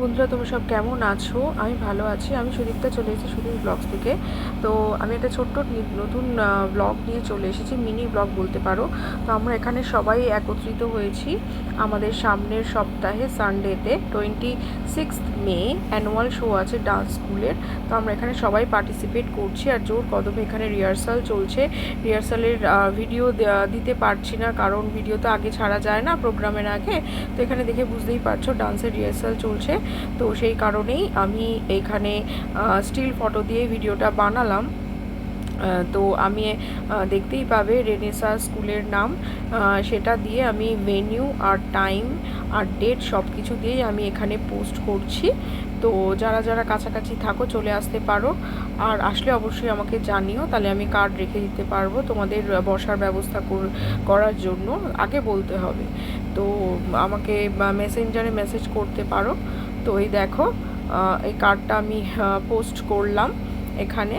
বন্ধুরা, তোমরা সব কেমন আছো? আমি ভালো আছি। আমি সুদীপ্তা, চলে এসেছি সুদীপ ব্লগস থেকে। তো আমি একটা ছোট্ট নতুন ব্লগ নিয়ে চলে এসেছি, মিনি ব্লগ বলতে পারো। তো আমরা এখানে সবাই একত্রিত হয়েছি আমাদের সামনের সপ্তাহে সানডেতে 26 মে অ্যানুয়াল শো আছে ডান্স স্কুলের। তো আমরা এখানে সবাই পার্টিসিপেট করছি আর জোর কদমে এখানে রিহার্সাল চলছে। রিহার্সালের ভিডিও দিতে পারছি না, কারণ ভিডিও তো আগে ছাড়া যায় না প্রোগ্রামের আগে। তো এখানে দেখে বুঝতেই পারছো ডান্সের রিহার্সাল চলছে। তো সেই কারণেই আমি এইখানে স্টিল ফটো দিয়ে ভিডিওটা বানালাম। তো আমি দেখতেই পাবে রেনেসা স্কুলের নাম, সেটা দিয়ে আমি ভেনিউ আর টাইম আর ডেট সব কিছু দিয়েই আমি এখানে পোস্ট করছি। তো যারা যারা কাছাকাছি থাকো চলে আসতে পারো, আর আসলে অবশ্যই আমাকে জানিও, তাহলে আমি কার্ড রেখে দিতে পারবো তোমাদের বসার ব্যবস্থা করার জন্য। আগে বলতে হবে। তো আমাকে মেসেঞ্জারে মেসেজ করতে পারো। তো এই দেখো, এই কার্ডটা আমি পোস্ট করলাম এখানে,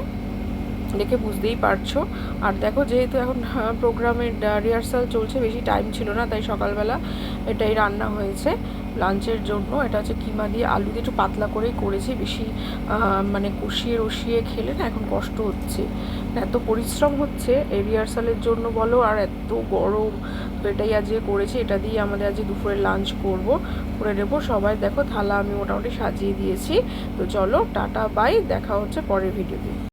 দেখে বুঝতেই পারছো। আর দেখো, যেহেতু এখন প্রোগ্রামের রিহার্সাল চলছে, বেশি টাইম ছিল না, তাই সকালবেলা এটাই রান্না হয়েছে লাঞ্চের জন্য। এটা হচ্ছে কিমা দিয়ে আলু দিয়ে একটু পাতলা করেই করেছি, বেশি মানে কষিয়ে রসিয়ে খেলে না এখন কষ্ট হচ্ছে, এত পরিশ্রম হচ্ছে এই রিহার্সালের জন্য বলো, আর এত গরম। তো এটাই আজকে করেছি, এটা দিয়ে আমাদের আজকে দুপুরে লাঞ্চ করে নেবো সবাই। দেখো থালা আমি মোটামুটি সাজিয়ে দিয়েছি। তো চলো, টাটা বাই, দেখা হচ্ছে পরের ভিডিওতে।